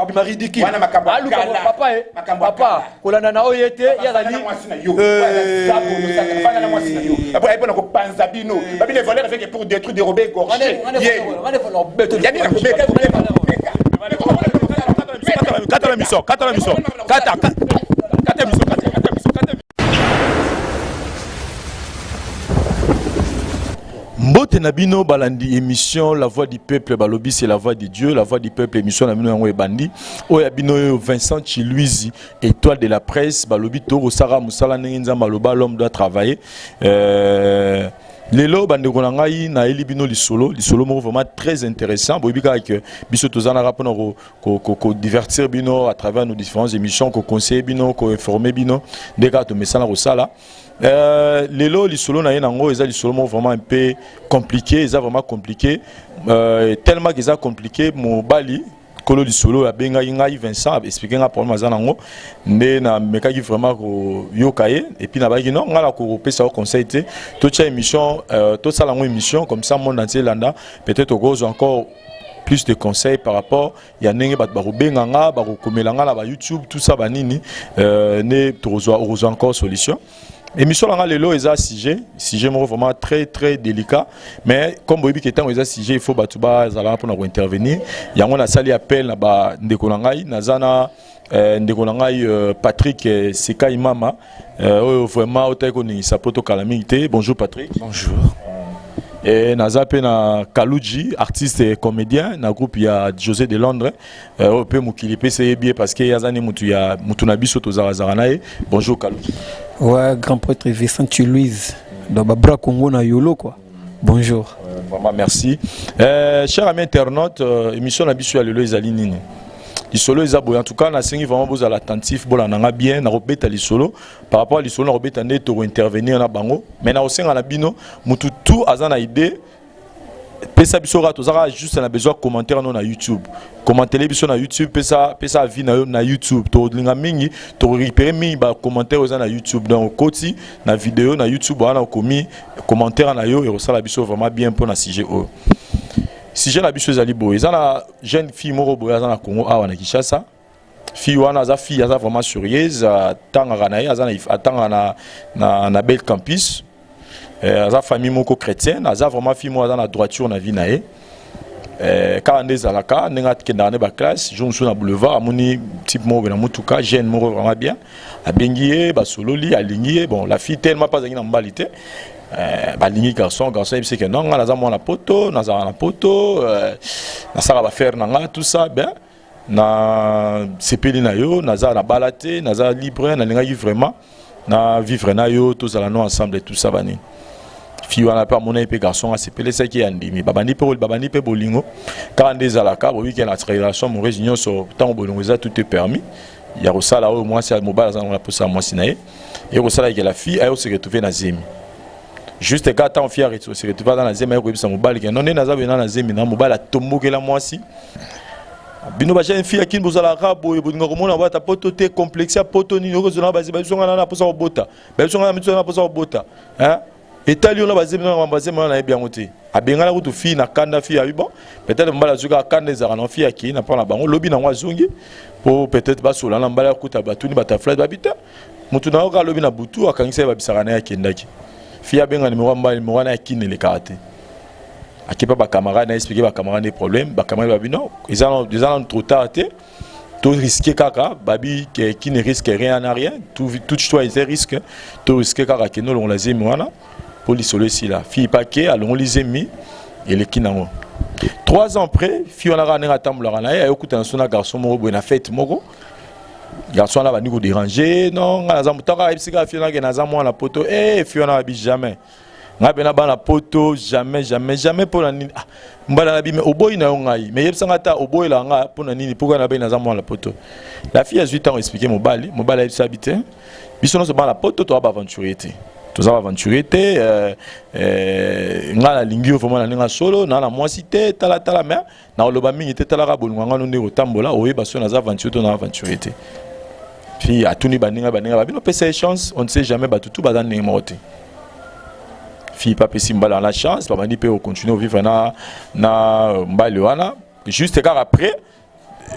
abima ridicule wana makambo papa kolanda na oyete ya dali fana na mwasi na yo après pour ko panza bino babi les voleurs avec pour détruire des robes gorgés kata la mission Mbote Nabino balandi émission La Voix du Peuple balobi c'est la voix de Dieu, la voix du peuple émission Nabino yango ebandi oya bino Vincent Chiluizi étoile de la presse balobi to Sara Musala Nenza maloba l'homme doit travailler Lelo bandeko na ngai na elibino lisolo mo vraiment très intéressant boyebika que biso tozana rapona ko divertir bino à travers nos différentes émissions ko conseiller bino ko informer bino ndeka to mesana ko sala lelo lisolo na yenango eza lisolo mo vraiment un peu compliqué tellement que ça compliqué mo bali kolo lisolo ya benga ngai Vincent expliquer nga problème azana ngo ne na mekaki vraiment ko yokaye et puis na ba non ngala ko pesa conseil te to cha émission to sala ngo émission comme ça monde entier landa peut-être au encore plus de conseils par rapport ya nenge bat ba benga nga ba ko komela nga la ba YouTube tout ça banini ne to encore solution. Émission là lelo eza sujet mo vraiment très très délicat mais comme boyebi ketango eza sujet il faut batuba zala pour nous intervenir yango na sali appel na ba ndeko na ngai nazana ndeko na ngai Patrick Sekai Mama vraiment otako ni sapoto calamité. Bonjour Patrick. Bonjour. Et nazape na Kaluji artiste et comédien na groupe ya José de Londres pe mukili pese bien parce que yazani mutu ya mutu na biso to zarazara nae. Bonjour Kaluji. Ouais, grand prêtre Vincent Chiluizi dans Babra Congo na yolo quoi. Bonjour. Vraiment merci. Chers amis internautes, émission na biso ya lelo ezali nini. Lisolo ezabo en tout cas na sengi vraiment vous à l'attentif bola nanga bien na robeta lisolo par rapport à lisolo na robeta ne to intervenir na bango mais na osenga na bino mutu tout azana idée pesa biso rato zara juste na besoin commentaire non na YouTube commenter biso na YouTube pesa avis na YouTube to linga mingi to récupérer mingi ba commentaire aux na YouTube donc koti na vidéo na YouTube wana komi commentaire na yo et resala biso vraiment bien pour na sujet o sujet na biso ezali boy ezana jeune fille moko boy azana Congo awa na Kinshasa fille wana za fille aza vraiment sérieuse tanga na azana atanga na bel campus aza famille moko chrétienne aza vraiment fille mo aza na droiture na vie na ye quand des alaka nenga kenda na ba classe jour sur na boulevard amoni type mo na mutuka jeune mo vraiment bien abengié ba sololi alingié bon la fille tellement pas na mbalité balingi garçon il sait que non naza mo na poto naza na poto na sala ba faire nanga tout ça ben na sepeli na yo naza na balate naza libre na linga vraiment na vivre na yo tous allons ensemble et tout ça bani fille wana pa mona pe garçon a sepeli ça qui andimi babani pe bolingo quand des alaka bo week-end la relation mon réunion sur tant bolingo ça tout est permis il y a ça là au moins c'est mobile ça on a pour ça moi sinae et ça que la fille a se retrouver na zemi juste quand on fait se retrouver dans la zemi ko bisa mobile que non na za bena na zemi na mobile atombokela mwasi bino ba jeune fille qui nous a la rabo et bonga komona ba ta poto te complexe ya poto ni ko zona ba zona na posa obota ba zona na posa obota hein etali ona ba zemi na bien ngote abenga la kutu fille na kanda fille ya bon peut-être mbala zuka kanda za na fille qui na pas na bango lobi na ngwa zungi pour peut-être ba sola na mbala kuta batuni batafly babita mutu na oka lobi na butu akangisa ba bisaka na ya kendaki fille abenga numéro mbala na kine le karaté akipa ba camarade na expliquer ba camarade des problèmes ba camarade babi non ils ont trop tard tout risquer kaka babi qui ne risque rien n'a rien tout choix est risque tout risquer kaka que nous on la zemi wana pour l'isoler ici là fille paquet allons les zemi et les kinango 3 ans après fille on a ramené à tambla na ya okuta na sona garçon moko na fête moko garçon là va nous déranger non na za mutaka ipsika fille na na za mo na poto fille on a bi jamais nga bena bana poto jamais pour la nini mbala na bi mais oboyi na ngai mais yebsanga ta oboyi la nga pour na nini pourquoi na bena za mo la poto la fille a 8 ans expliquer mobali a s'habiter biso no so ba la poto to ba aventurer tout ça aventurer nga la lingio vraiment na nga solo na mwasi te tala mais na loba mingi te tala ka bolunga nga no ndeko tambola oyeba so na za aventurer to na aventurer fille a tuni baninga babino pesa chance on ne sait jamais batutu bazan ne mote fille pas possible dans la chance pas mani peut continuer à vivre na mbali wana juste car après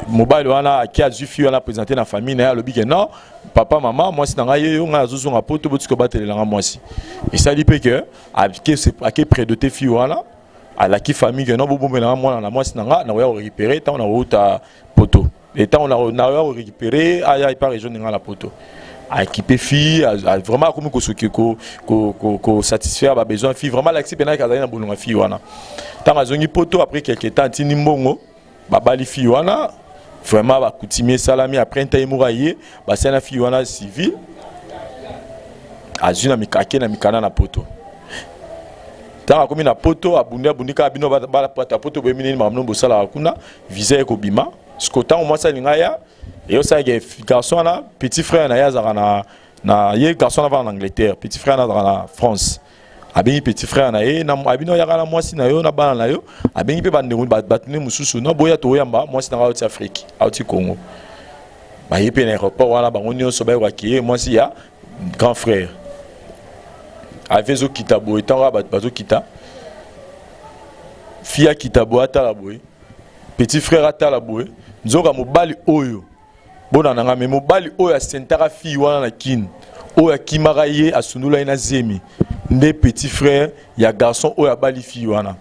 mobile wana qui a jufi wana présenté na famille na lobi que non papa maman moi si nanga yo nga zozo nga poto botiko batele nga moi si et ça dit que à près de tes filles wana à la qui famille que non bobo na moi na moi si nanga na ya récupérer tant on a route poto et tant on a récupérer aya pas région nga la poto à équiper fille vraiment comme ko satisfaire ba besoin fille vraiment l'accepter na kazali na bolonga fille wana tant azongi poto après quelques temps tini mbongo babali fille wana vraiment ba coutumier salami après un temps mouraillé ba c'est na fille wana civil azuna mikake na mikana na poto tant comme na poto abundika bino ba pata poto bo minini mamno bosala kuna visa ko bima scotant au moins ça lingaya et ça garçon là petit frère na yazara na ye garçon va en Angleterre petit frère na en France abengi petit frère na ye na abino yaka na mwasi na yo na bana na yo abengi pe bandeko batune mususu no boya to yamba mwasi na auti Afrique auti Congo ba ye pe na aéroport wana bango nyonso ba wakiye mwasi ya grand frère avezo kitabo etanga bazo kita fia kitabo atala boy petit frère atala boy nzoka mobali oyo bona nanga me mobali oyo asentaka fille wana na kin oyo akimaka ye asunula ina zemi nde petit frère ya garçon oyo abali fille wana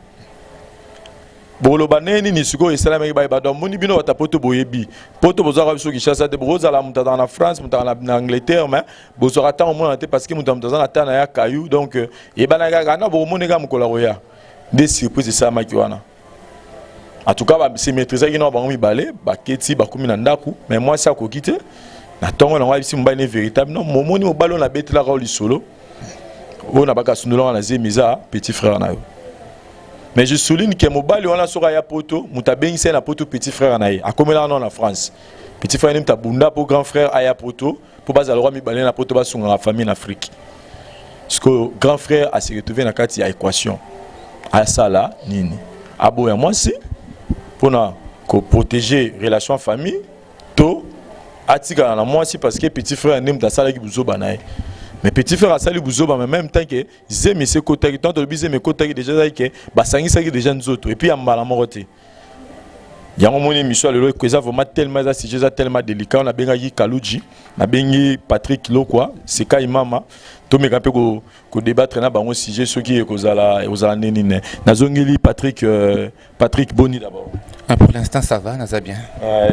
bolo baneni ni siko esalama ba ba do moni bino watapoto boyebi poto bozaka biso kishasa te bozala mutata na France mutata na Angleterre mais bozaka tant au moins te parce que mutata na tana ya kayu donc e banaka na bo moneka mukola roya des surprises ça makiwana. En tout cas, c'est maîtrisé qui n'ont pas mis balai, bah keti, bah comme nandaku, mais moi ça a quitté. N'attends on a ici mon balai véritable. Non, mon moni au ballon la bête là au solo. On a pas qu'à se nous la zémisa, petit frère na. Mais je souligne que mon balai on a sur ya poto, muta ben c'est la poto petit frère na. A comme là non en France. Petit frère n'aime ta bunda pour grand frère aya poto, pour pas alors mi balai na poto ba sur la famille en Afrique. Parce que grand frère a se retrouvé dans la carte ya équation. À ça là, nini. Abo ya moi c'est pour protéger relation famille to atika na moi si parce que petit frère n'aime ta sala ki buzoba na mais petit frère a sali buzoba mais même temps que zemi se kota ki tant de bize me kota ki déjà que basangi sa ki déjà nzoto et puis ya mbala morote yango moni mission le ko ça vraiment tellement ça si déjà tellement délicat on a benga yi Kaluji na bengi Patrick Lokwa c'est kai mama to me kapé ko débattre na bango sujet ce qui est kozala neni nazongeli Patrick Boni d'abord. Pour l'instant ça va, naza bien.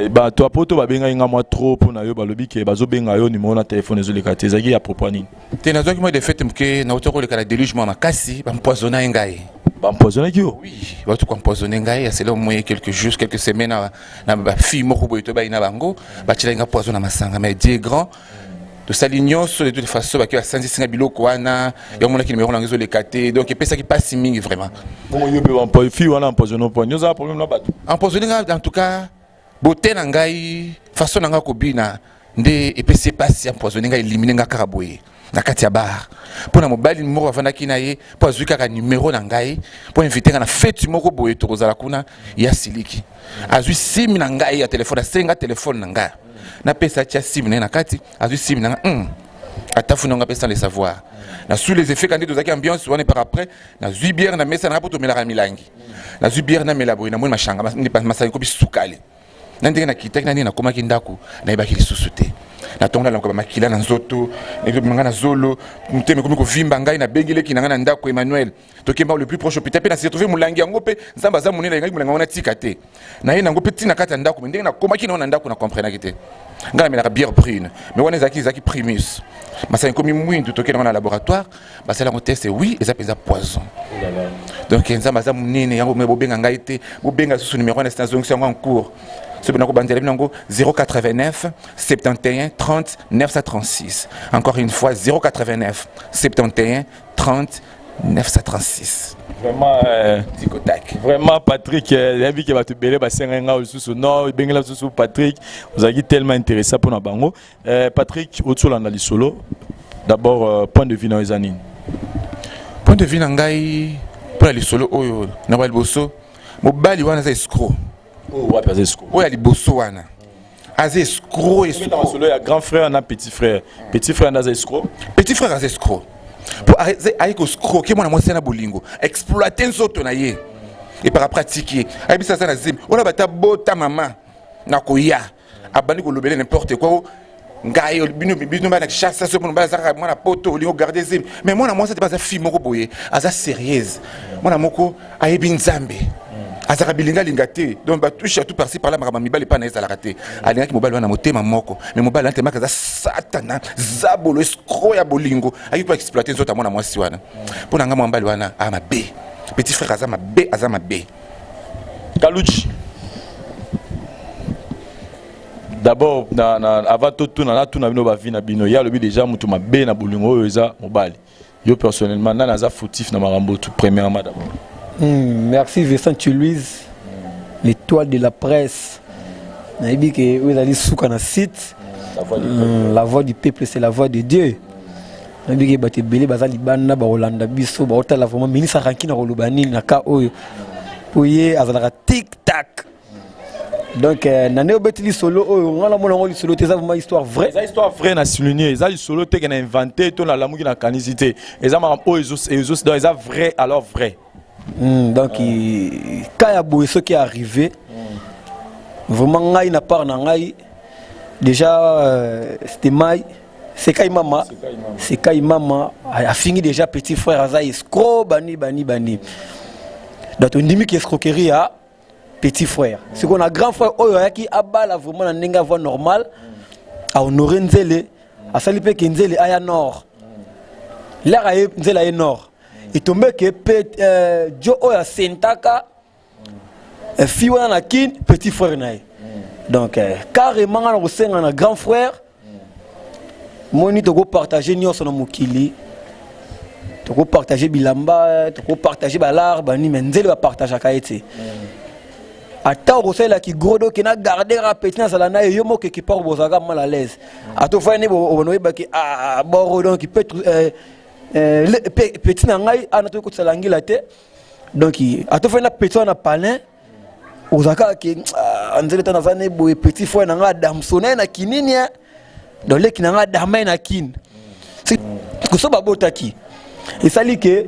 Bah toi poto ba benga nga moi trop pour na yo ba lobi ke bazo benga yo numéro na téléphone zo lekate zaki à propos nini. Te nazongi moi de fait que na otoko le kala déluge moi makasi ba empoisonner ngai. Ba empoisonner ki yo? Oui, ba to empoisonner ngai, c'est là au moins quelques jours, quelques semaines na ba fille moko boy to ba ina bango, ba tila nga poison na masanga mais Dieu grand. De Salignon sur de toute façon parce que à Saint-Denis biloko wana ya mona ki numéro na zo lekate donc et ça qui passe mingi vraiment. Bon yo be empoisonner fille wana empoisonner point. Nous a problème na bato. Empoisonner en tout cas beauté na ngai façon na nga ko bina nde et c'est pas si empoisonner ngai éliminer nga karaboye na kati ya bar. Pour na mobile numéro avanda ki na ye pour azuka ka numéro na ngai pour inviter na fête moko boye to kozala kuna ya siliki. Azui sim na ngai ya téléphone a senga téléphone na ngai. Na pesa tia sim na kati azui sim na atafu na pesa le savoir na sous les effets quand deux zaki ambiance on est par après na zui bière na mesa na poto melaka milangi na zui bière na melabo na mona mashanga masali ko bisukale na ndenge na kitek na na koma kindaku na ibaki lisusu te na tonga na ko makila na nzoto na manga na zolo muteme ko vimba ngai na bengile kinanga na ndako Emmanuel to kemba le plus proche hôpital pe na se retrouver mulangi yango pe nzamba za munela ngai mulanga wana tika te na ye nango pe tina kata ndako ndenge na koma kina na ndako na comprendre kite ngai na bière brune mais wana zaki primus masali komi mwindu to kena na laboratoire ba sala test oui et ça pesa poison donc nzamba za munene yango me bobenga ngai te bobenga sous numéro na station en cours. Ce bonheur 089 71 30 936. Encore une fois 089 71 30 936. Vraiment vraiment Patrick la vie qui va te belé ba senga sous non bengela sous Patrick vous avez tellement intéressant pour na bango Patrick autour na solo d'abord point de vue na ezanine point de vue na ngai pour la solo oyo na ba liboso mobali wana za escroc. Oh ouais pas escroc. Ouais ali bosso wana. Az escroc et solo ya grand frère na petit frère. Petit frère na escroc. Petit frère az escroc. Pour arrêter avec escroc qui moi na mwasi na bolingo. Exploiter nzoto na ye. Et par pratiquer. Abi ça na zim. On a bata bota maman. nakoya abandi kolobela n'importe quoi ngai bino ba na chasse so mon ba za mwana poto lingo garder zim mais mwana moi c'était pas fille moko boye aza sérieuse mwana moko ayebi nzambe azaka bilinga lingate donc ba touche tout par-ci par-là makama mibali pa na eza la raté alinga ki mobali wana motema moko mais mobali ante maka za satana zabolo escroc ya bolingo ayi pas exploiter nzota mwana mwasi wana pona nga mobali wana ama be petit frère azama be Kaluchi. D'abord, avant tout, na bino ba vie na bino. Ya lobi déjà mutu mabe na bolingo oyo eza mobali. Yo personnellement, na za fautif na marambo tout premièrement d'abord. Merci Vincent Louise, l'étoile de la presse. Naïbi que vous allez souka na site. La voix du peuple, c'est la voix de Dieu. Naïbi que bate belé bazali bana ba Rolanda biso ba otala vraiment ministre rankina rolubani na ka oyo. Pouye azalaka tic tac. Donc nane obetili solo on a mon ngoli solo teza vraiment histoire vraie. C'est histoire vraie na souligner, ça solo te na inventé to na lamuki na canicité. Eza ma oyo ezo donc eza vrai alors vrai. Donc quand ya boye ce qui est arrivé vraiment ngai na part na ngai déjà c'était mai c'est kai mama a fini déjà petit frère aza escroc bani. Donc on dit que escroquerie à petit frère. C'est qu'on a grand frère qui a bala vraiment na nenga voie normale à honorer nzele à salipe que nzele aya nord. Là aye nzele aya nord. Et tombé que jo oya sentaka fi wana na kin petit frère nae. Donc carrément na osenga na grand frère moni to go partager nyonso na mokili. Tu peux partager bilamba, tu peux partager balar, bani menzeli va partager kaete. Attends au là qui gros qui n'a gardé rapidement ça là et yo mo qui part bozaga mal à l'aise. Attends faut ne bo ba ki bon donc qui peut petit na ngai ana to ko tsalangi la te. Donc attends faut na petit na palin ozaka ki anzeli tana vane bo petit fois na nga damsona na kinini donc le ki na nga damai na kin. C'est ko so ba botaki. Et ça dit que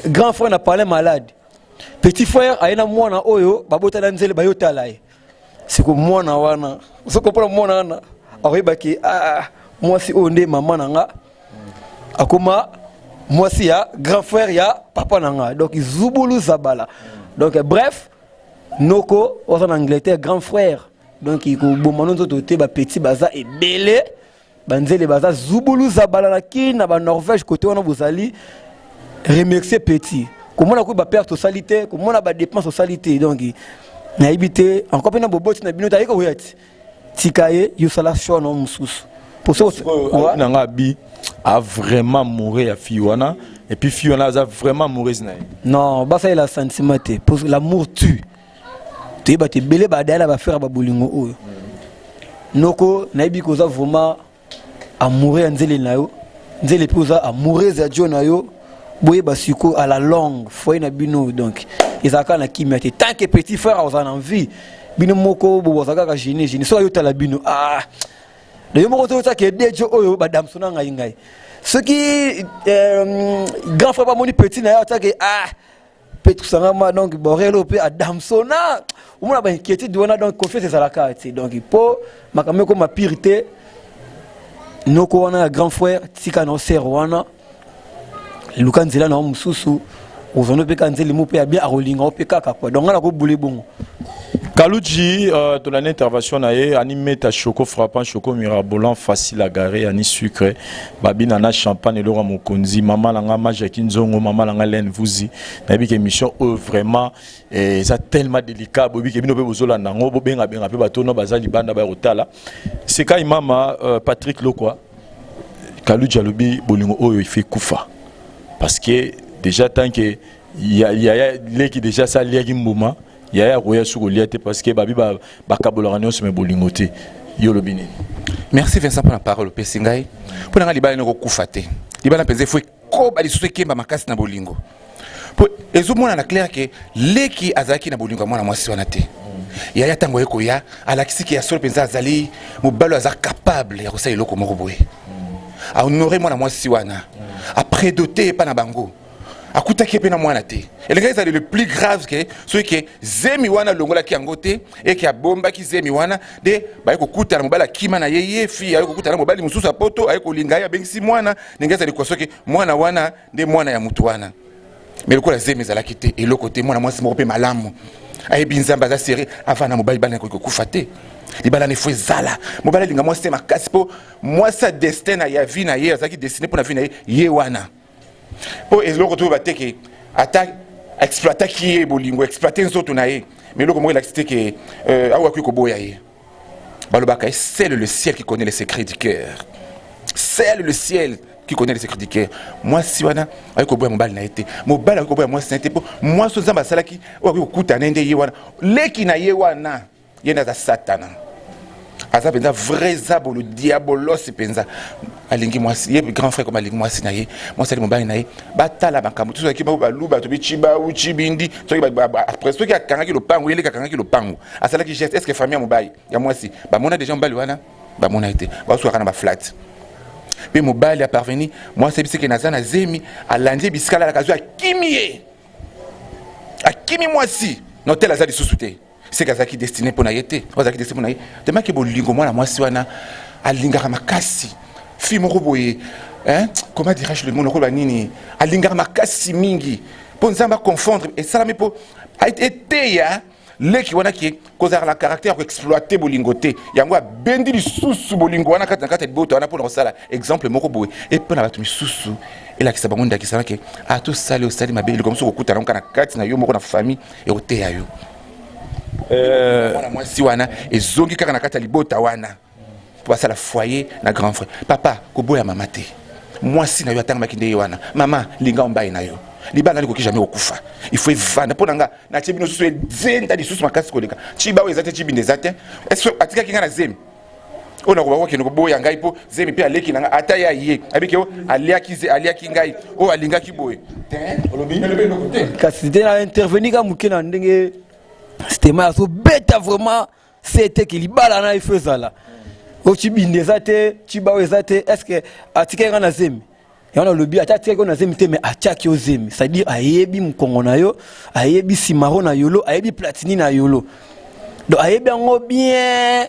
grand frère n'a pas l'air malade. Petit frère a un mois na oyo, babota na nzele bayota lai. C'est que moi na wana. Vous comprenez moi na wana. Ariba ki moi si onde maman nanga. Akoma moi si ya grand frère ya papa nanga. Donc izubulu zabala. Donc bref, noko en Angleterre grand frère. Donc il ko bomano to te ba petit baza et belé. Banzele baza zubulu zabala na kina ba Norvège côté wana bozali remercier petit comment on a ko ba perte salité comment on a ba dépense salité donc na habité encore pena boboti na bino taiko yati tikaye yusala shono mususu pour ça nanga bi a vraiment mouru à Fiona et puis Fiona a vraiment mouru na non ba ça il a sentiment pour l'amour tue tu ba te belé ba dala ba faire ba bolingo oyo noko na ibi ko za vraiment amourer nzele nayo nzele poza amourer za jo nayo boye basiko à la longue foi na bino donc ezaka na kimete tant que petit frère a envie bino moko bozaka ka gêner so yo tala bino de yo moko to ke dejo oyo badam sona ngai ce qui grand frère pas moni petit na yo ta ke petit sangama donc borelo pe adam sona o mona ba inquiétude dona donc confiance ça la carte donc pour makameko ma purité noko wana grand frère tika no ser wana luka nzela na mususu ozono pe kanzeli mo pe bien arolinga pe kaka quoi donc ngala ko boule bongo Kaluji de l'intervention naé animé ta choco frappant choco mirabolant facile à garer ani sucré babina na champagne le roi mokonzi maman langa majakin zongo maman langa len vuzi na bi émission vraiment ça tellement délicat bobi ke bino pe bozola nango bo benga pe bato no bazali banda ba rotala c'est kai mama Patrick Lokwa Kaluji alobi bolingo oyo il fait kufa parce que déjà tant que il y a les qui déjà ça lié mbuma il y a roya sur liate parce que babi ba kabolorano se me bolingote yolobini. Merci Vincent pour la parole pesingai pour nga libala no kufate libala peze foi ko bali sous kemba makasi na bolingo pour ezomona na clair que leki azaki na bolingo mwana mwasi wana te ya ya tango eko ya alakisiki ya solo penza azali mobalo azar capable ya kosa eloko moko boye a honorer mwana mwasi wana a prédoter pa na bango akutaki pe na mwana te elinga ezali le plus grave que soki ke zemi wana longolaki yango te eke abombaki zemi wana de baye kokutana mobali akima na ye fi aye kokutana mobali mosusu apoto aye kolinga ye abengisi mwana ndenge ezali kwa soki mwana wana nde mwana ya mutu wana mais lokola zemi ezalaki te eloko te mwana mwasi moko mpe malamu ayebi nzambe aza seri avant na mobali bali nakoki kokufa te libala ne fo ezala mobali alinga mwasi te makasi mpo mwasi destin na ya vi na ye azalaki destiné mpo na vi na ye wana po eloko to bateke ata exploiter qui est bolingo exploiter nzoto na ye mais loko mo elakisi te ke awa ko boya ye balobaka c'est le ciel qui connaît les secrets du cœur c'est le ciel qui connaît les secrets du cœur moi si wana ay ko boya mobali na été mobali ay ko boya moi c'est po moi so zamba salaki o ko kutana nde ye wana leki na ye wana ye na za satana aza penza vrai zabo le diabolos penza alingi mwasi ye grand frère comme alingi mwasi na ye mwasi ali mobali na ye batala makambo tout ça ki ba luba to bichiba uchi bindi to après ce qui a kangaki le pango yele kangaki le pango asala ki geste est-ce que famille mobali ya mwasi ba mona déjà mobali wana ba mona été ba so kana ba flat pe mobali a parvenu mwasi bise ke nazana zemi alandi biskala la kazo akimie akimi mwasi notel azali susute c'est kazaki destiné pour naïté kazaki destiné pour naïté demain que bolingo moi la mwasi wana alingaka makasi fi moko boye hein comment dirais-je le mot ko banini alingaka makasi mingi pour nzamba confondre et ça mais pour été ya leki wana ki kozala la caractère pour exploiter bolingoté yango bendi lisusu bolingo wana kata liboto wana pour sala exemple moko boye et pour na batu misusu et la ki sabango ndaki sana ke a tout sali au sali mabe comme so kokuta na kati na yo moko na famille et au te ya yo mwasi wana ezongi kaka na kati ya libota wana po basala foyer na grand frère papa koboya mama te mwasi na yo atangamaki nde ye wana mama linga mbai na yo libala likoki jamais okufa il faut evanda mpo na nga na tie bino susu edzenda lisusu makasi koleka ciba oyo eza te cibinde eza te est atikaki nga na zemi oyo nakoba kokende koboya ngai mpo zemi mpe aleki na nga ata ye aye abiki o aliaki ngai oyo alingaki boye kasi te na intervenir ka moke na ndenge stema azobeta vraiment c'était que libala na ifo ezala o cibinde eza te ciba oyo eza te est ce que atikaki nga na zemi yana lobi atikaki nga na zemi te mais atiaki yo zemi c'est à dire ayebi mokongo na yo ayebi simaro na yolo ayebi platini na yolo donc ayebi yango bien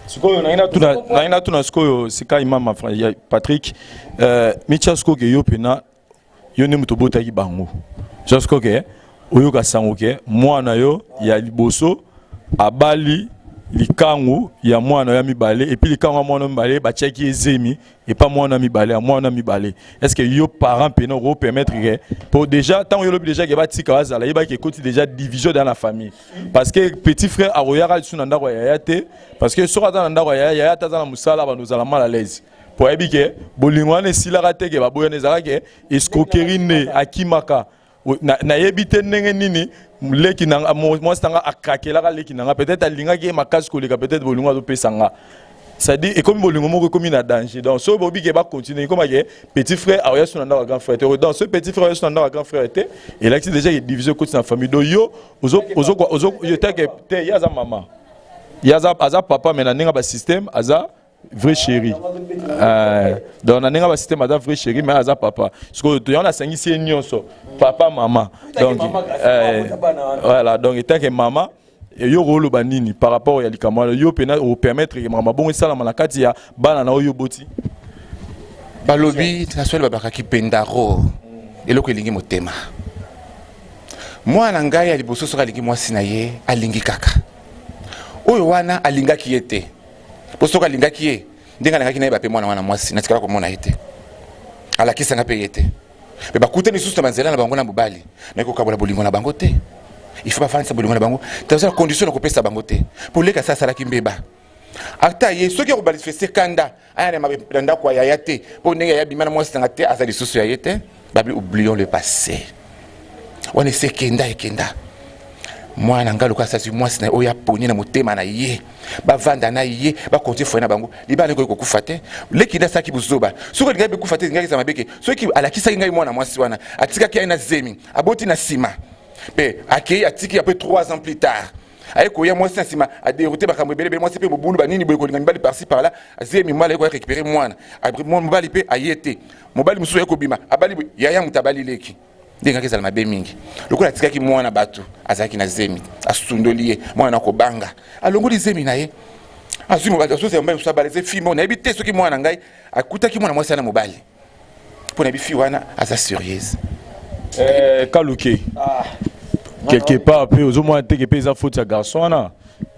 sikoyo naina tuna sikoyo sika imama Patrick micha sikoyo yo pena yo ne muto botaki bango jasko ke oyo ka sango ke mwana yo ya liboso abali likangu ya mwana ya mibale et puis likangu ya mwana mibale ba cheki ezemi et pas mwana mibale ya mwana mibale est-ce que yo parents pena ro permettre que pour déjà tant yo lobi déjà ke ba tika bazala yeba ke koti déjà division dans la famille parce que petit frère aroyara suna ndako ya yate parce que sora dans ndako ya yata za musala ba nous ala mal à l'aise pour ebi ke bolingwana silaka te ke ba boyane zaka ke escroquerie ne akimaka na yebite ndenge nini leki nanga moi stanga akakela leki nanga peut-être alinga ki makasi koleka peut-être bolingo azo pesanga ça dit et comme bolingo moko comme na danger donc so bobi ke ba continuer comme que petit frère a reçu dans grand frère donc ce petit frère reçu dans grand frère était et là c'est déjà divisé côté dans famille donc yo ozo yo te yaza maman yaza aza papa mais na ninga ba système aza vrai chéri donc na ninga ba système aza vrai chéri mais aza papa parce que to yona sangisi nyonso papa maman donc voilà donc étant que maman yo rolo banini par rapport ya likamwa yo pena au permettre que maman bon sala malakati ya bana na yo boti balobi na swele babaka ki pendaro eloko elingi motema mwana ngai ali bososo alingi mwasi na ye alingi kaka oyo wana alingaki yete posoka alingaki ye ndenga alingaki na ye bape mwana wana mwasi natikala komona yete alakisanga pe yete pe bakute ni susu manzela na bango na mobali na ko kabola bolingo na bango te il faut pas faire ça bolingo na bango taza condition na kopesa bango te pour leka sasa la kimbeba ata ye soki ko manifester kanda aya na mabenda kwa ya yate pour ndenga ya bimana mwasi tanga te azali susu ya yete babli oublions le passé on essaie kenda et kenda mwana ngalo ka sasi mwasi na oya ponye na motema na ye bavanda na ye ba konti fo na bango libale ko kufa te leki da saki buzoba soko linga be kufa te ngaki za mabeke soki alakisa ngai mwana mwasi wana atika ki na zemi aboti na sima pe akei atiki après 3 ans plus tard aye ko ya mwasi na sima a dérouté bakambo belebe mwasi pe mobulu banini boy ko linga mibali par-ci par-là zemi mala ko récupérer mwana après mobali pe ayete mobali musu ko bima abali yaya mutabali leki ndenge ezala mabe mingi lokola atikaki mwana bato azalaki na zemi asundoli ye mwana na kobanga alongoli zemi na ye azwi mobali azoza mobali mosusu abala eze fille moko nayebi te soki mwana na ngai akutaki mwana mwasi ana mobali mpo nayebi fille wana aza surieuse Kaluke quelque part peu ozomona te ke pe eza faute ya garçon wana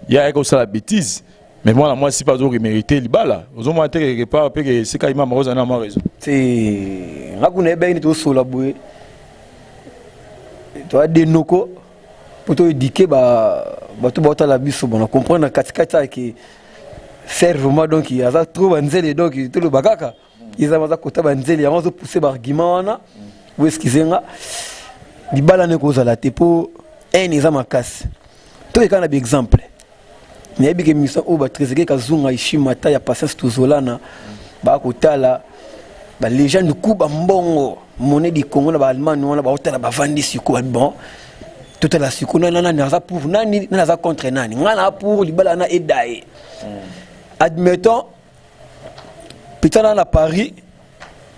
ya eka osala bêtise mais mwana mwasi pas mérité libala ozomona te quelque part pe ke sika imama roza na ma raison c'est ngakuna ebe ni to sola boye to adenoko poto éduquer bato bota la biso bon comprendre katikata ke faire vraiment donc il y a trop banzeli donc tout le bakaka ils avaient kota banzeli yango zo pousser ba argument wana ou excusenga libala ne ko zala te po un examen casse to ekana bi exemple mais bi ke misa o ba trezeke kazunga ishimata ya patience tozolana ba kotala ba légende kuba mbongo monnaie du Congo na ba allemand wana ba otala ba vandi siko bon tout la siko nana na za pour nani na za contre nani ngana pour libala na edae admettons pitana na Paris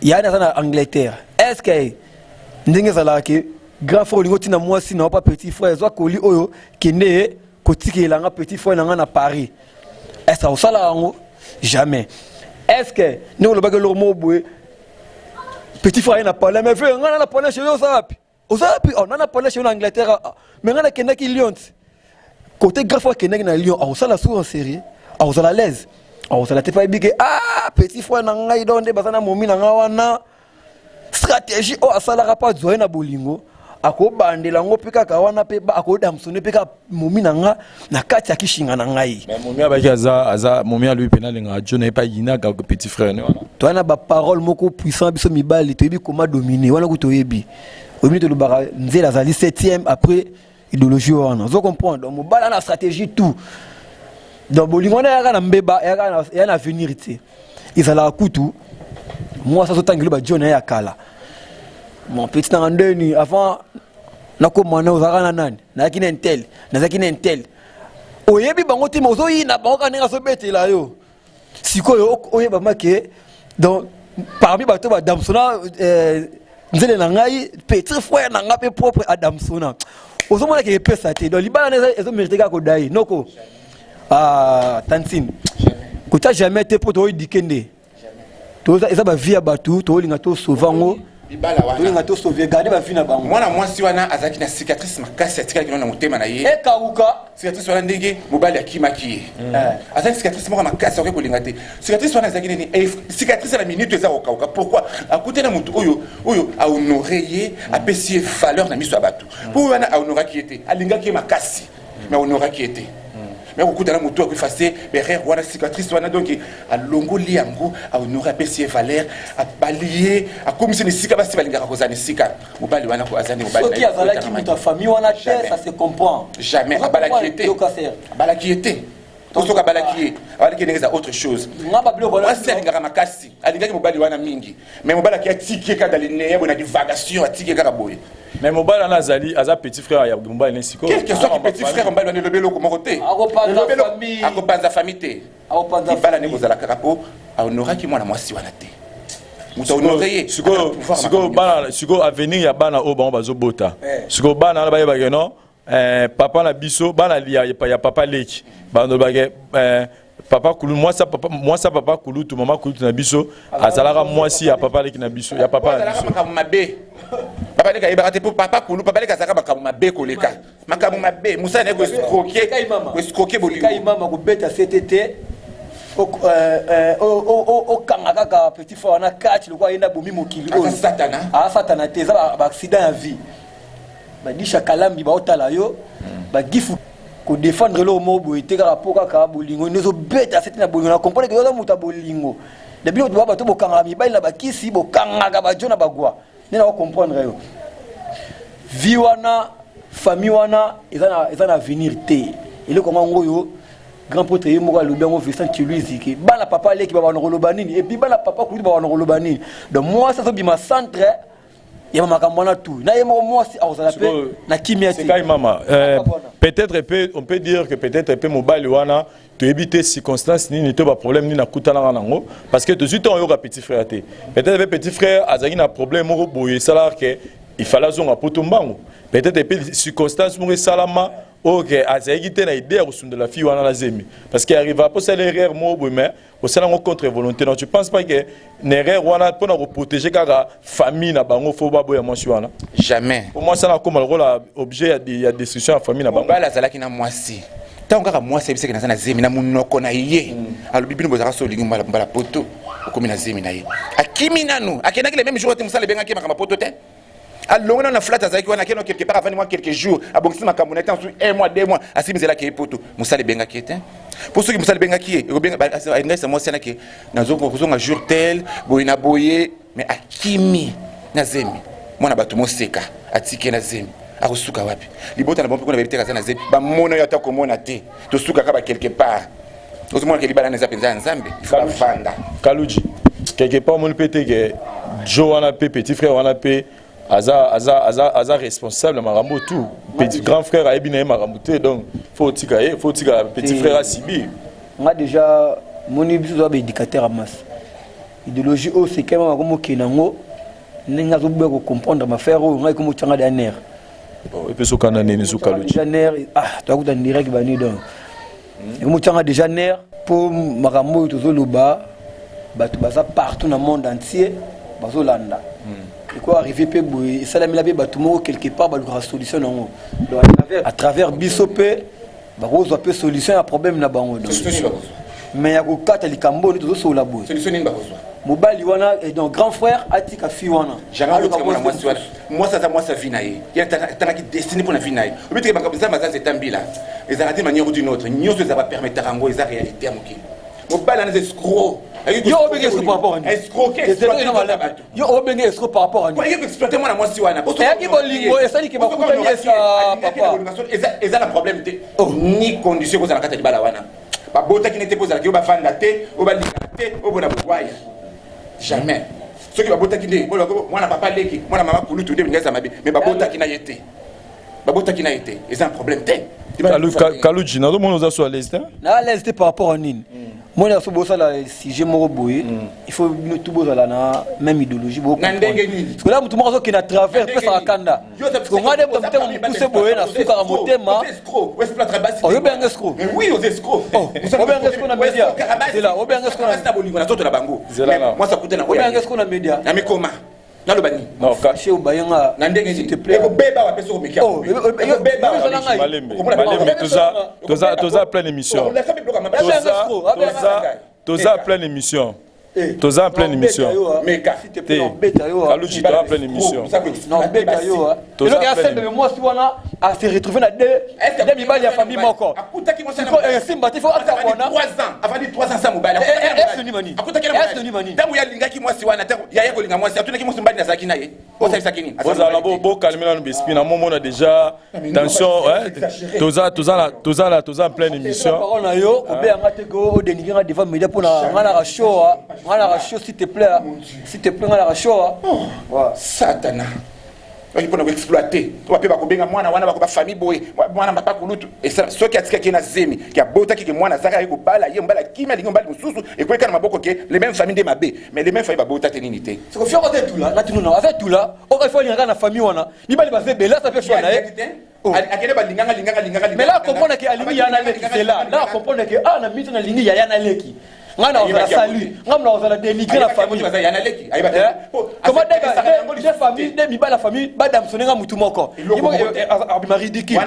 ya na Angleterre est-ce que ndenge zala ke grand frère lingo tina mwasi na pas petit frère zo koli oyo kende kotikela nga petit frère na Paris est-ce que ça la ngo jamais est-ce que nous le bagage le mot boy petit frère n'a pas mais frère nga na parler chez yo sapi on a parlé chez en Angleterre mais nga na kende ki Lyon côté grand frère kende na Lyon on ça la sous en série on ça la l'aise on ça la te pas big petit frère na ngai donde bazana momi na nga wana stratégie o asala rapport zoé na bolingo akobandela ngo peka ka wana pe ba akodamsone peka momi na nga na kati ya kishinga na ngai mais momi abaki aza momi a lui penal nga jona pas yina ka petit frère ne wana to na ba parole moko puissant biso mibali to yebi comment dominer wana ku to yebi omi to lubaka nzela zali 7e après idéologie wana zo comprendre donc mobala na stratégie tout donc bolingo na yaka na mbeba yaka na avenir te izala kutu moi ça sotangelo ba jona ya kala mon petit nandeni avant nakomana ozaka nani nakina intel nazakina intel oyebi bango te mozo yina bango kanenga so betela yo sikoyo oyeba make donc parmi bato ba damsona nzele na ngai petit frère na nga pe propre adamsona ozomona ke pesa te donc libala na ezo mériter ka kodai noko tantine kota jamais te poto dikende to eza ba via batu to linga to sauvango libala wana to linga to sauver garder ba vie na bango mwana mwasi wana azaki na cicatrice makasi atikaki na motema na ye ekauka cicatrice wana ndenge mobali akimaki azaki cicatrice moko makasi okoki kolinga te cicatrice wana azaki nini cicatrice na minute eza kokauka pourquoi akutana mutu oyo ahonore ye apesi ye valeur na miso ya bato mpo wana ahonoraki ye te alingaki ye makasi mais ahonoraki ye te mais kokutana mutu akoefase berere wana cicatrice wana donc alongoli yango ahonore apesi ye valeur abali ye akomisi na esika basi balingaka kozala na esika mobali wana azali soki azalaki moto ya famille wana te ça se comprend jamais abalaki ye te abalaki ye te soki abalaki ye abalaki ye ndenge eza autre chose mwasi alingaka makasi alingaki mobali wana mingi mais mobali aki atiki ye kaka dalineya boye na divagation atiki ye kaka boye mais mobali wana azali aza petit frère ya mobali nesiko quelque soit petit frère mobali wana elobi eloko moko te akopanza famille te libala ndenge ozala kaka mpo ahonoraki mwana mwasi wana te moto ahonore ye sikoyo avenir ya bana oyo bango bazobota sikoyo bana wana bayebake non papa na biso bana ya papa leki bandobake papa kulu mwasa papa kulu tu mama kulu na biso azalaka mwasi ya papa leki na biso ya papa na biso makambo mabe papa leki ayebaka te mpo papa kulu papa leki azalaka makambo mabe koleka makambo mabe mosala naye koescroke bolingo kaimama kobeta ctt okanga kaka petit frère wana kati lokwa ayenda bomi mokili oyo satana te eza baaccident ya vie badisha kalambi baotala yo bagifu kodefendre lo mo boye te kaka po kaka bolingo nezobeta sete na bolingo na comprendre ke yoza moto ya bolingo depuis que bato bokangaka mibali na bakisi bokangaka bajo na bagwa nde na comprendre yo vie wana famille wana eza na avenir te eloko yango oyo grand pote ye moko alobi yango Vincent Chiluizi ke bana papa leki babana koloba nini et puis bana papa kuluti babana koloba nini donc moi ça sobima centre ya makambo wana tout na ye moko mwasi azala pe na kimia te mama peut-être on peut dire que peut-être mobali wana to éviter circonstances ni to ba problème ni na kutana nango parce que tout de suite on yoka petit frère te peut-être petit frère azaki na problème moko boye salar que il fallait zonga potombango peut-être et circonstance mo salama OK azaki te na idée de la fille wana la zemi parce qu'il arrive à poser l'erreur mo mais au sein de contre volonté non tu penses pas que l'erreur wana pour na protéger kaka famille na bango faut ba boya mwasi wana jamais pour moi ça na comme le rôle objet il y a destruction à famille na bango bala zalaki na mwasi tant kaka mwasi biseke na sana zemi na munoko na ye alobi bino bozaka solingi mbala poto okomi na zemi na ye akimi nanu akenaki le même jour te musala bengaki makamba poto te alors on a flat azaki wana keno quelque part avant moi quelques jours abongisi makambo na temps sur 1 mois 2 mois asimizela ke poto musala bengaki te pour ceux qui musala bengaki e benga ngasa mwasi na ke nazo kozonga jour tel boyina boye mais akimi na zemi mwana bato moseka atike na zemi akosuka wapi libota na bompe kuna bebiteka sana zemi ba mona yo atako mona te to suka ka ba quelque part ozomona ke libala na zapenza nzambe ifala fanda Kaluji quelque part mon pété que Joe wana pe petit frère wana pe aza responsable marambo tout petit grand frère a bien marambo te donc faut tika petit frère a sibi moi déjà mon biso doit éducateur à masse idéologie au c'est quand même comme kenango ninga zo be ko comprendre ma frère o ngai comme tanga dernière et puis so kana nene so Kaluji dernière toi ko direct bani donc comme tanga déjà nerf pour marambo to zo loba batu baza partout dans le monde entier bazo landa et quoi arriver pe boy ça la mila be batumo quelque part ba la solution non à travers bisopé ba rozo pe solution à problème na bango mais ya ko kata likambo ni to so la boy solution ni ba rozo mobali wana et donc grand frère atika fi wana jamais ko mona mwasi wana moi ça vie na ye ya tanga ki destiné pour na vie na ye obité ba kabisa mazaze tambila ezala de manière ou d'une autre nyoso ça va permettre rango eza réalité amoki mobali ana escroc yo obenge escroc par rapport à escroquer yo obenge escroc par rapport à quoi yo exploiter moi na mwasi wana ki bolingo esali ke bakuta ni esa papa eza la problème te ni condition ko za kata libala wana ba bota ki nete poza ki ba fanda te o ba linga te o bona boya jamais ceux qui ba bota ki nde mwana papa leki mwana mama kulu tout de ngeza mabe mais ba bota ki na yete ba bota ki na yete eza un problème te Kaluji na do mono za so à l'aise na l'aise par rapport à nini moi là so bossa la sujet moko boye il faut tout bossa la na même idéologie beaucoup parce que là mutu moko qui na travers pesa kanda parce que ngade ko mtema mukuse boye na suka ka motema oh yo benga escroc oui aux escrocs o benga escroc na media c'est là o benga escroc na bolingo na toto na bango moi ça coûte na o benga escroc na media na mikoma na lobani non caché au bayanga na ndenge s'il te plaît ko beba wa peso ko mekia oh beba Malembe toza pleine émission toza pleine émission toza pleine émission meka s'il te plaît beta yo Kaluji toza pleine émission non beta yo et donc il y a celle de moi si wana à se retrouver dans deux mibali ya famille moko akutaki mo sana simba te faut attendre 3 ans avant 3 ans ça mobile est-ce ni mani akutaki na mani tamu ya lingaki mwasi wana tamu ya yako linga mwasi atunaki mwasi mbali na zaki naye osa sakini bozala bo calmer na bespina momo na déjà tension toza pleine émission parole na yo obeanga te ko odeninga devant média pour na ngana show s'il te plaît ngana show satana il faut nous exploiter on va pas benga mwana wana ba famille boy mwana papa kulutu et ça ce qui a tika na zemi qui a bota ki mwana zaka ko bala ye mbala kimia lingo mbali mususu et ko kana maboko ke les mêmes familles de mabe mais les mêmes familles ba bota teninité c'est que fioko tout là tu non avec tout là on va faire na famille wana ni bali ba zebe là ça fait choix na akene ba linganga mais là comprendre que alimi yana leki c'est là comprendre que na mitu na lingi yana leki ngana ozala salut ngamna ozala dénigrer la famille yana leki comment des familles des mibala la famille badam sonenga mutu moko abima ridicule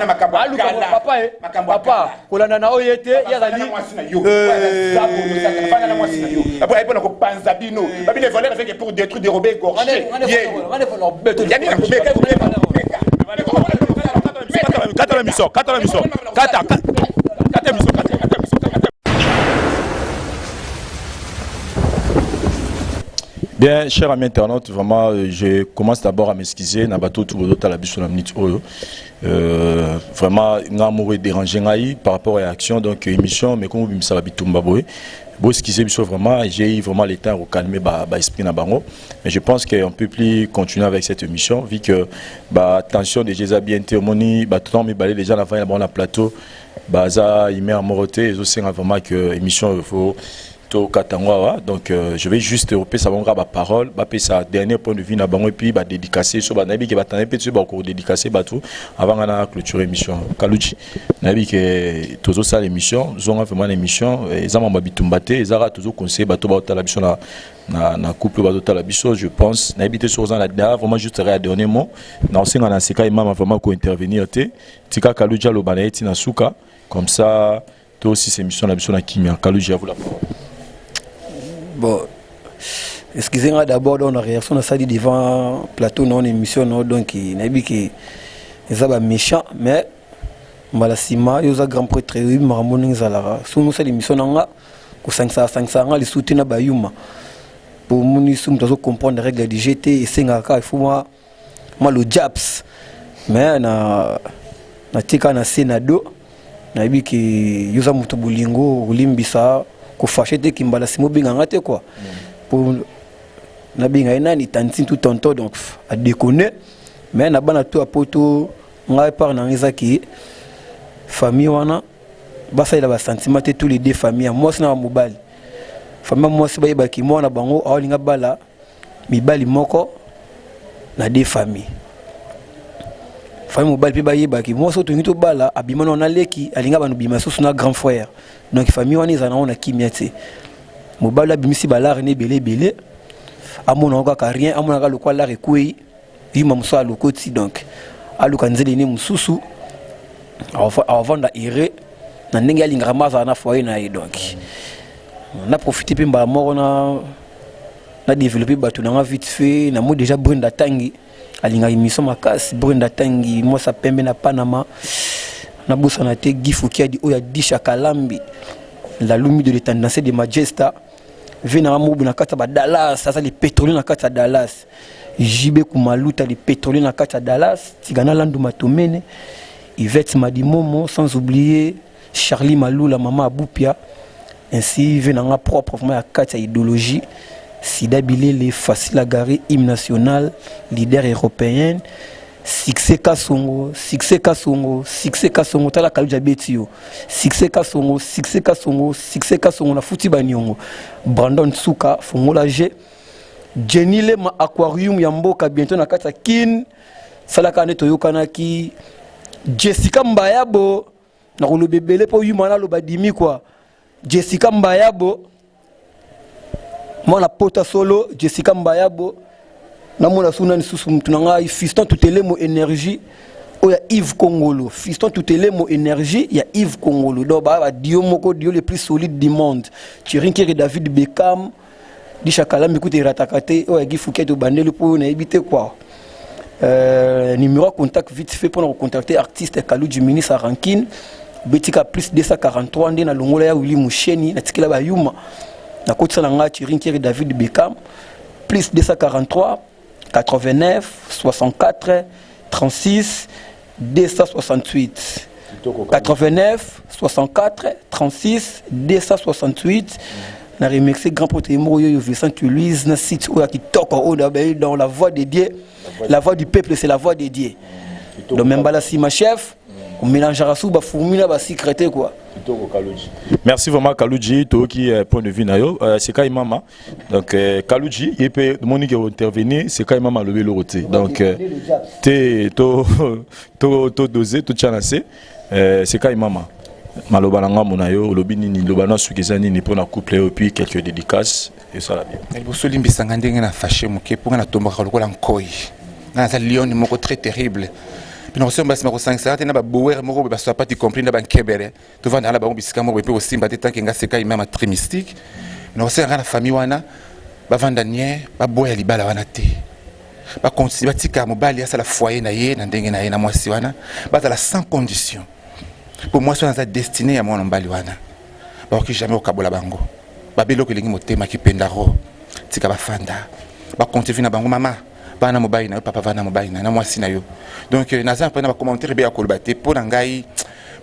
papa kolanda na oyete yazali fana na mwasi na yo après ipona ko panza bino babine voler avec pour détruire dérober gorger Kata la mission. Bien, chers amis internautes, vraiment, je commence d'abord à m'excuser. Nabato tout le temps la biche sur la minute. Vraiment, n'amoureux dérangé par rapport à l'action donc émission, mais comme vous savez, bitumba boy. Bon, excusez vraiment, j'ai eu vraiment le temps de calmer l'esprit na bango. Mais je pense qu'on peut plus continuer avec cette émission, vu que attention de Jésus bien témoigné, tout le monde balé déjà la plateau, ça il met en moroté, et aussi vraiment que l'émission il faut to katangwa. Donc je vais juste repasser sa parole, passer sa dernier point de vue na bango et puis dédicacer sur nabi qui va t'en peu sur encore dédicacer batou avant de clôturer l'émission. Kaluchi nabi que toujours ça l'émission, zonga vraiment l'émission et ça m'a bitumbate, et ça toujours conseil batou ba la mission na couple batou la mission, je pense nabi te sur ça là vraiment juste à dernier mot na osenga na seka imama vraiment ko intervenir te tika Kaluchi lo banaiti na suka comme ça toi aussi c'est mission la mission na kimia. Kaluchi à vous la parole. Bon, excusez-moi d'abord dans la réaction de ça dit devant plateau non émission non donc il n'a dit que les abats méchants mais malasima ils ont grand prêtre oui maramoni zalara sous nous cette émission nanga que 500 les soutiens bayuma pour nous sommes tous comprendre les règles du GT et c'est il faut moi le japs mais na tika na senado na dit que ils ont mutu bulingo ulimbisa ko fâché te kimbala simo binga ngate quoi pour na binga ina ni tantin tout tonto donc à déconner mais na bana to apoto ngai par na ngizaki famille wana basa ila ba sentiment te tous les deux familles moi na mobile famille moi si ba ki mo na bango alinga bala mibali moko na deux familles famille mobile pe ba yeba ki moi so to ngito bala abimana na leki alinga banu bima so na grand frère donc famille wana izana on a kimia te mobile abimisi balar ne belé amona ka rien amona ka lokwa la rekui yima muso alokoti donc aluka nzeli ne mususu avant da ire na ndenge alinga maza na foyer na yi donc na profiter pe mba moko na développer batu na vite fait na mo déjà Brenda Tangi alinga émission makasi Brenda Tangi moi ça pembe na Panama na bossa na te gifu ki adi oya disha kalambi la lumi de l'étendance de Majesta vena mo na kata ba Dallas ça les pétroliers na kata Dallas jibe kumaluta les pétroliers na kata Dallas tigana landu matomene Yvette Madimomo sans oublier Charlie Malou la maman Aboupia ainsi vena nga propre vraiment ya kata idéologie Sida Bilele facile à garer hymne national leader européen Succès Kasongo tala Kaluja Betio Succès Kasongo na futi baniongo Brandon Tsuka Fongola G Jenny le ma aquarium ya mboka bientôt na kata kin salaka ne toyokanaki Jessica Mbayabo na ko bebele po yumana lo badimi quoi Jessica Mbayabo mona pota solo Jessica Mbayabo na mona suna ni susu mtunanga fiston tutelemo énergie oya Yves Kongolo fiston tutelemo énergie ya Yves Kongolo do ba dio moko dio le plus solide du monde Chirinkiri David Beckham di chakala mikuti ratakate oya gifuke to bandele po na ebite quoi numéro contact vite fait pour nous contacter artiste Kaluji ministre Rankine betika plus 243 ndena longola ya Willy Musheni na tikila ba yuma na kotsa nga Chirinkiri David Beckham plus 243 89 64 36 268 89 64 36 268 na remercier grand prêtre Moyo Vincent Louise na site où qui toko dans la voix de Dieu la voix du peuple c'est la voix de Dieu donc même bala si ma chef on mélangera sous ba fourmila ba secrétaire quoi. Merci vraiment Kaluji to qui point de vue nayo c'est Kai Mama donc Kaluji il peut monique intervenir c'est Kai Mama le roté donc te to doser to chanacé c'est Kai Mama malobalanga monayo lobini ni lobana sukezani ni pour na couple et puis quelques dédicaces et ça la bien elle bosso limbisanga ndenge na fâché moké pour na tomboka lokola nkoi na za lion moko très terrible. Nous sommes basés au 5 ça na bower moko ba soit pas compris na ban kebere to vanda la ba bisika moko pe aussi ba teta kenga seka imama très mystique nous sommes la famille wana ba vanda nie ba boya libala wana te ba continuer ba tika mobali ya sala foyer na ye na ndenge na ye na mwasi wana ba la sans condition pour moi c'est dans destinée à mon mbali wana ba ki jamais au kabola bango ba belo ke lingi motema ki pendaro tika ba fanda ba continuer na bango mama bana mobile na papa vana mobile na mwasi na yo donc naza pas na commentaire bien kolbate pour ngai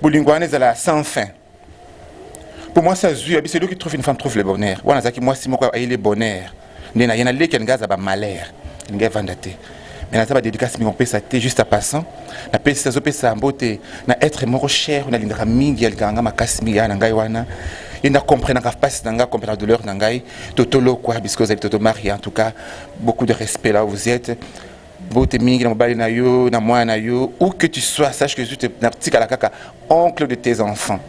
bolingwane za la sans fin pour moi ça c'est lui qui trouve une femme trouve le bonheur wana zaki mwasi moko a le bonheur ndena yana leki ngaza ba malheur ngai vandate mais naza ba dédicace mi on peut ça juste à passant na pesa zo pesa mbote na être moko cher na lindra mingi alganga makasi mi yana ngai wana et na comprendre na passe nanga comprendre la douleur nangai totolo quoi parce que vous êtes toto marié en tout cas beaucoup de respect là où vous êtes bote mingi na mobali na yo na moi na yo où que tu sois sache que tu es na petit kaka oncle de tes enfants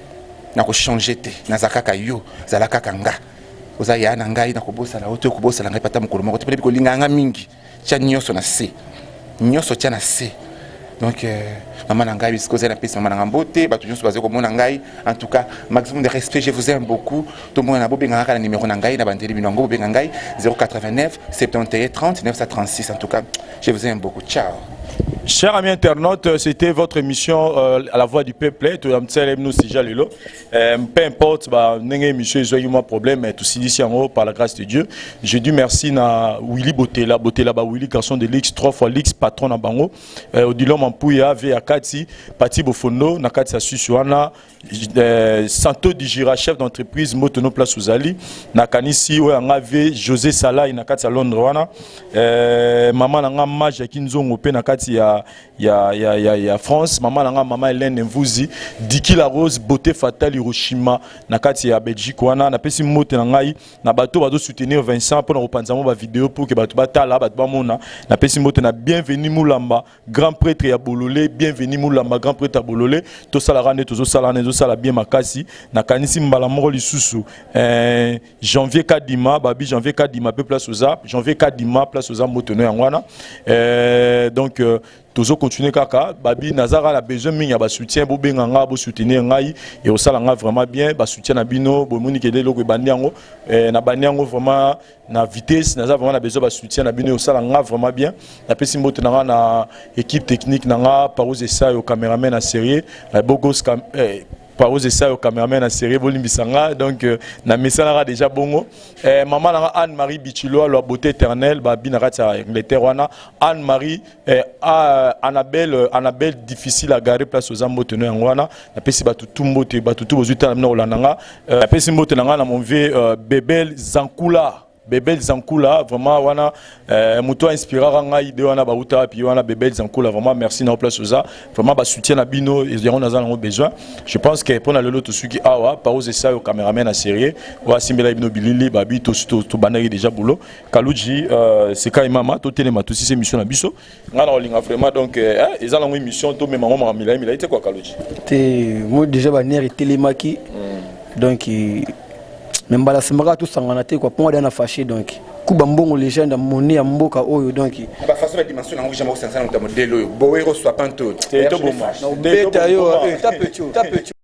na ko changer te na zakaka yo zala kaka nga oza ya na ngai na kobosa la oto kobosa la ngai pata mokolo moko te pe ko linganga mingi tia nyoso na se nyoso tia na se. Donc, maman Nangai, puisque vous avez la piste, maman Nangambote, bah, toujours basé comme mon Nangai. En tout cas, maximum de respect, je vous aime beaucoup. Tout le monde a beau bien le numéro Nangai, n'a pas de numéro Nangai, 089 71 30 936. En tout cas, je vous aime beaucoup. Ciao. Chers amis internautes, c'était votre émission à la voix du peuple. Peu importe, émission, ils ont un problème, mais tout ici en haut, par la grâce de Dieu. Je dis merci à Willy Botela, Willy, garçon de l'X, 3 fois l'X, patron à Bango. Odilom Ampouya, Véakati, Pati Bofono, Nakati Asusuana, Santo Dijira, chef d'entreprise, Motono Place Ouzali, Nakanisi, Angave, José Salah, Nakati à Londres, Maman Nanga Maja Kinzongo, Nakati ya France, maman Hélène Mvuzi, Diki la Rose, Beauté Fatale Hiroshima, Nakati ya Belgique, wana na pesi mote na ngai na bato bazo soutenir Vincent pour na repanzamo ba vidéo pour que bato batala bato ba mona na pesi mote na bienvenue Moulamba, grand prêtre ya Bololé, bienvenue Moulamba, grand prêtre ya Bololé, to sala rane tozo sala ne zo sala bien makasi na kanisi mbala moko lisusu janvier Kadima, babi janvier Kadima pe place oza, janvier Kadima place oza motono ya ngwana donc toujours continuer kaka babi nazara la besoin mingi ba soutien bo benganga bo soutenir ngai et au sala nga vraiment bien ba soutien na bino bo moni kede loko bandi yango na bandi yango vraiment na vitesse nazara vraiment na besoin ba soutien na bino au sala nga vraiment bien na pesi mbote na équipe technique nanga parose ça au caméraman na série la bogos Paose ça au caméraman à série Bolimbisanga donc na mesala déjà bongo maman Anne-Marie Bichilo la beauté éternelle babi na ratia Angleterre wana Anne-Marie Annabelle difficile à garer place aux amboteneux ngwana na pesi batu tumbote batu tu bozuta na olananga na pesi mbote nanga na monve Bebel Zankula Bebel Zankula vraiment wana moto inspirera nga idée wana ba uta puis wana Bebel Zankula vraiment merci na place oza vraiment ba soutien na bino et on a besoin je pense que pour na lelo to suki awa pause ça au caméraman à série wa simbela bino bilili babi to banari déjà boulot Kaluji c'est kai mama to telema to si émission na biso nga na olinga vraiment donc ils ont une émission to même maman mila était quoi Kaluji te moi déjà ba neri telemaki donc même bala semaka tout sangana te quoi pour moi dana fâché donc kuba mbongo légende monnaie ya mboka oyo donc ba façon la dimension nango jamais au sens na modèle oyo boero soit pas tout c'est tout bon match beta yo tape